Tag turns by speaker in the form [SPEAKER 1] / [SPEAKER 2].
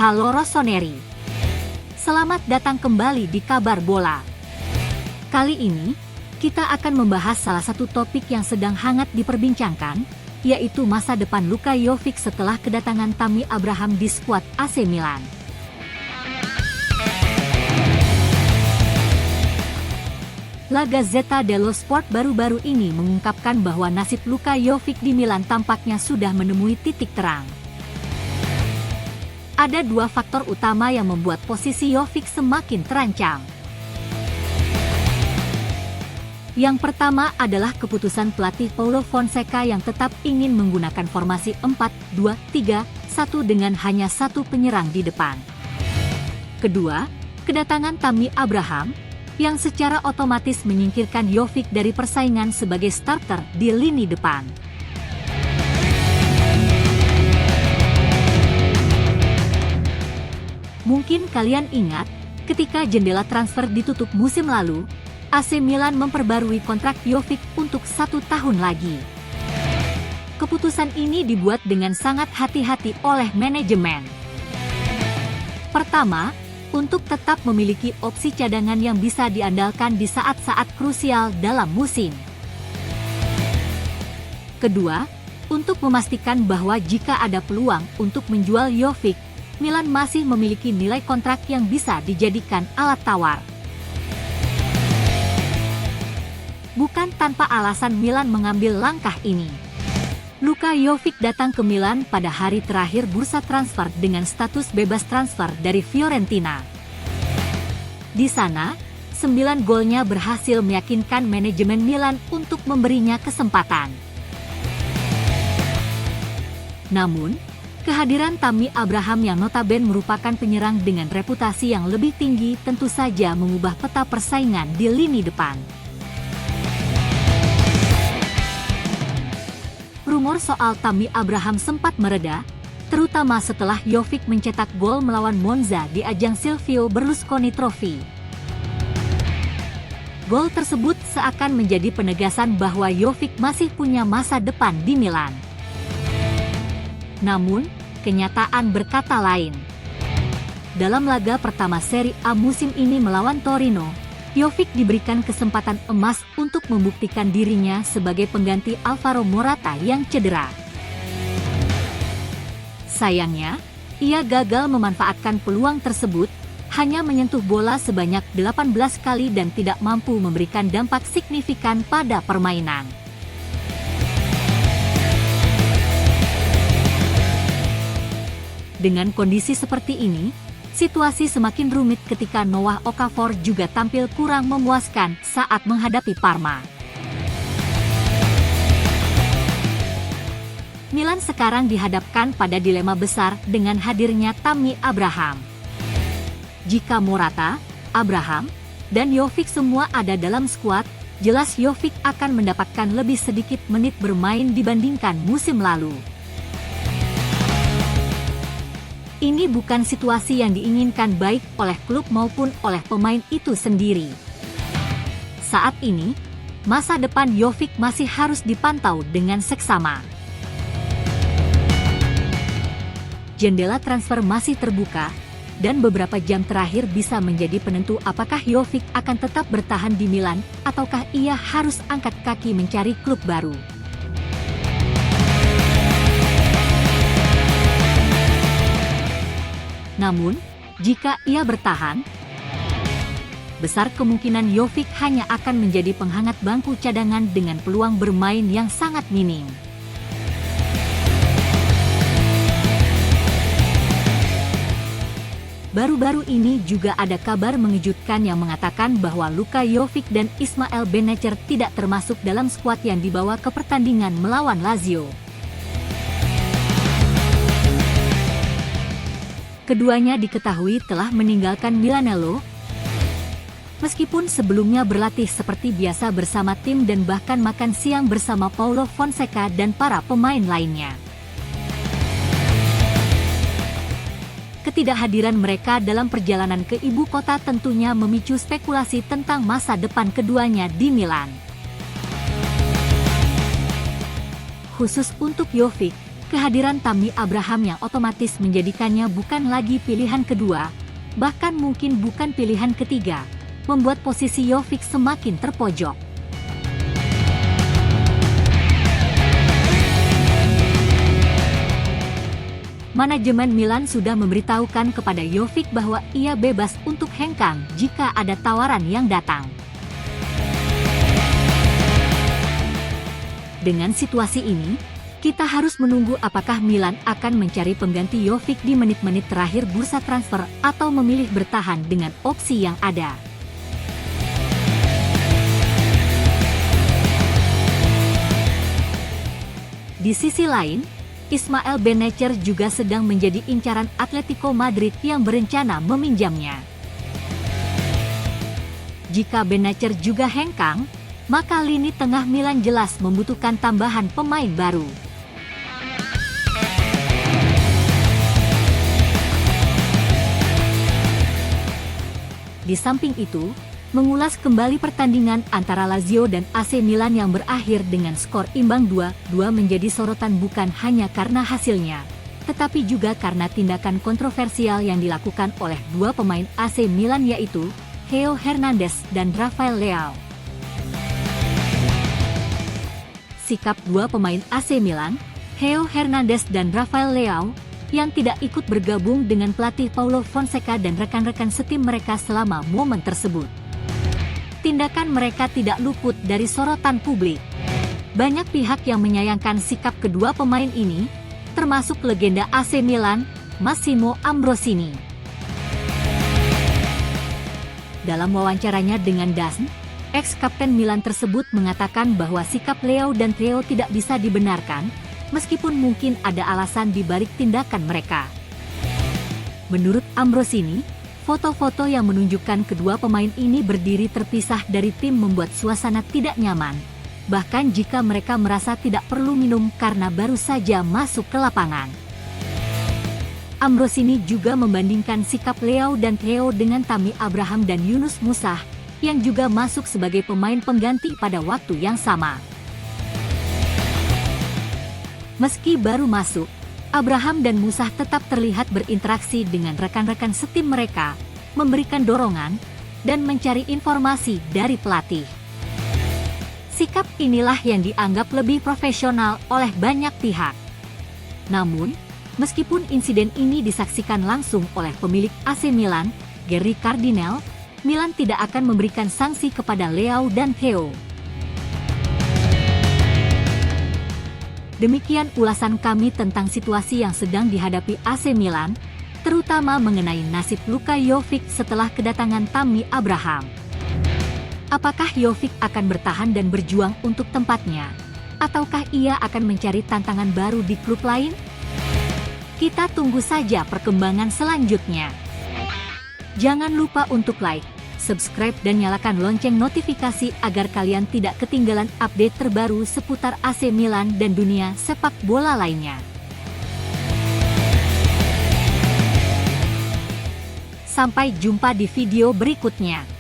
[SPEAKER 1] Halo Rossoneri. Selamat datang kembali di Kabar Bola. Kali ini, kita akan membahas salah satu topik yang sedang hangat diperbincangkan, yaitu masa depan Luka Jovic setelah kedatangan Tammy Abraham di skuad AC Milan. La Gazzetta dello Sport baru-baru ini mengungkapkan bahwa nasib Luka Jovic di Milan tampaknya sudah menemui titik terang. Ada dua faktor utama yang membuat posisi Jovic semakin terancam. Yang pertama adalah keputusan pelatih Paulo Fonseca yang tetap ingin menggunakan formasi 4-2-3-1 dengan hanya satu penyerang di depan. Kedua, kedatangan Tammy Abraham, yang secara otomatis menyingkirkan Jovic dari persaingan sebagai starter di lini depan. Mungkin kalian ingat, ketika jendela transfer ditutup musim lalu, AC Milan memperbarui kontrak Jovic untuk 1 tahun lagi. Keputusan ini dibuat dengan sangat hati-hati oleh manajemen. Pertama, untuk tetap memiliki opsi cadangan yang bisa diandalkan di saat-saat krusial dalam musim. Kedua, untuk memastikan bahwa jika ada peluang untuk menjual Jovic, Milan masih memiliki nilai kontrak yang bisa dijadikan alat tawar. Bukan tanpa alasan Milan mengambil langkah ini. Luka Jovic datang ke Milan pada hari terakhir bursa transfer dengan status bebas transfer dari Fiorentina. Di sana, 9 golnya berhasil meyakinkan manajemen Milan untuk memberinya kesempatan. Namun, kehadiran Tammy Abraham yang notabene merupakan penyerang dengan reputasi yang lebih tinggi tentu saja mengubah peta persaingan di lini depan. Rumor soal Tammy Abraham sempat mereda, terutama setelah Jovic mencetak gol melawan Monza di ajang Silvio Berlusconi Trophy. Gol tersebut seakan menjadi penegasan bahwa Jovic masih punya masa depan di Milan. Namun, kenyataan berkata lain. Dalam laga pertama Serie A musim ini melawan Torino, Jovic diberikan kesempatan emas untuk membuktikan dirinya sebagai pengganti Alvaro Morata yang cedera. Sayangnya, ia gagal memanfaatkan peluang tersebut, hanya menyentuh bola sebanyak 18 kali dan tidak mampu memberikan dampak signifikan pada permainan. Dengan kondisi seperti ini, situasi semakin rumit ketika Noah Okafor juga tampil kurang memuaskan saat menghadapi Parma. Milan sekarang dihadapkan pada dilema besar dengan hadirnya Tammy Abraham. Jika Morata, Abraham, dan Jovic semua ada dalam skuad, jelas Jovic akan mendapatkan lebih sedikit menit bermain dibandingkan musim lalu. Ini bukan situasi yang diinginkan baik oleh klub maupun oleh pemain itu sendiri. Saat ini, masa depan Jovic masih harus dipantau dengan seksama. Jendela transfer masih terbuka, dan beberapa jam terakhir bisa menjadi penentu apakah Jovic akan tetap bertahan di Milan, ataukah ia harus angkat kaki mencari klub baru. Namun, jika ia bertahan, besar kemungkinan Jovic hanya akan menjadi penghangat bangku cadangan dengan peluang bermain yang sangat minim. Baru-baru ini juga ada kabar mengejutkan yang mengatakan bahwa Luka Jovic dan Ismail Benacer tidak termasuk dalam skuad yang dibawa ke pertandingan melawan Lazio. Keduanya diketahui telah meninggalkan Milanello, meskipun sebelumnya berlatih seperti biasa bersama tim dan bahkan makan siang bersama Paulo Fonseca dan para pemain lainnya. Ketidakhadiran mereka dalam perjalanan ke ibu kota tentunya memicu spekulasi tentang masa depan keduanya di Milan. Khusus untuk Jovic, Kehadiran Tammy Abraham yang otomatis menjadikannya bukan lagi pilihan kedua, bahkan mungkin bukan pilihan ketiga, membuat posisi Jovic semakin terpojok. Manajemen Milan sudah memberitahukan kepada Jovic bahwa ia bebas untuk hengkang jika ada tawaran yang datang. Dengan situasi ini, kita harus menunggu apakah Milan akan mencari pengganti Jovic di menit-menit terakhir bursa transfer atau memilih bertahan dengan opsi yang ada. Di sisi lain, Ismail Benacer juga sedang menjadi incaran Atletico Madrid yang berencana meminjamnya. Jika Benacer juga hengkang, maka lini tengah Milan jelas membutuhkan tambahan pemain baru. Di samping itu, mengulas kembali pertandingan antara Lazio dan AC Milan yang berakhir dengan skor imbang 2-2 menjadi sorotan bukan hanya karena hasilnya, tetapi juga karena tindakan kontroversial yang dilakukan oleh dua pemain AC Milan yaitu Theo Hernandez dan Rafael Leao. Sikap dua pemain AC Milan, Theo Hernandez dan Rafael Leao, yang tidak ikut bergabung dengan pelatih Paulo Fonseca dan rekan-rekan setim mereka selama momen tersebut. Tindakan mereka tidak luput dari sorotan publik. Banyak pihak yang menyayangkan sikap kedua pemain ini, termasuk legenda AC Milan, Massimo Ambrosini. Dalam wawancaranya dengan DAZN, ex-kapten Milan tersebut mengatakan bahwa sikap Leao dan Theo tidak bisa dibenarkan, meskipun mungkin ada alasan di balik tindakan mereka. Menurut Ambrosini, foto-foto yang menunjukkan kedua pemain ini berdiri terpisah dari tim membuat suasana tidak nyaman, bahkan jika mereka merasa tidak perlu minum karena baru saja masuk ke lapangan. Ambrosini juga membandingkan sikap Leao dan Theo dengan Tammy Abraham dan Yunus Musah, yang juga masuk sebagai pemain pengganti pada waktu yang sama. Meski baru masuk, Abraham dan Musah tetap terlihat berinteraksi dengan rekan-rekan setim mereka, memberikan dorongan, dan mencari informasi dari pelatih. Sikap inilah yang dianggap lebih profesional oleh banyak pihak. Namun, meskipun insiden ini disaksikan langsung oleh pemilik AC Milan, Gary Cardinale, Milan tidak akan memberikan sanksi kepada Leao dan Theo. Demikian ulasan kami tentang situasi yang sedang dihadapi AC Milan, terutama mengenai nasib Luka Jovic setelah kedatangan Tammy Abraham. Apakah Jovic akan bertahan dan berjuang untuk tempatnya? Ataukah ia akan mencari tantangan baru di klub lain? Kita tunggu saja perkembangan selanjutnya. Jangan lupa untuk like, subscribe dan nyalakan lonceng notifikasi agar kalian tidak ketinggalan update terbaru seputar AC Milan dan dunia sepak bola lainnya. Sampai jumpa di video berikutnya.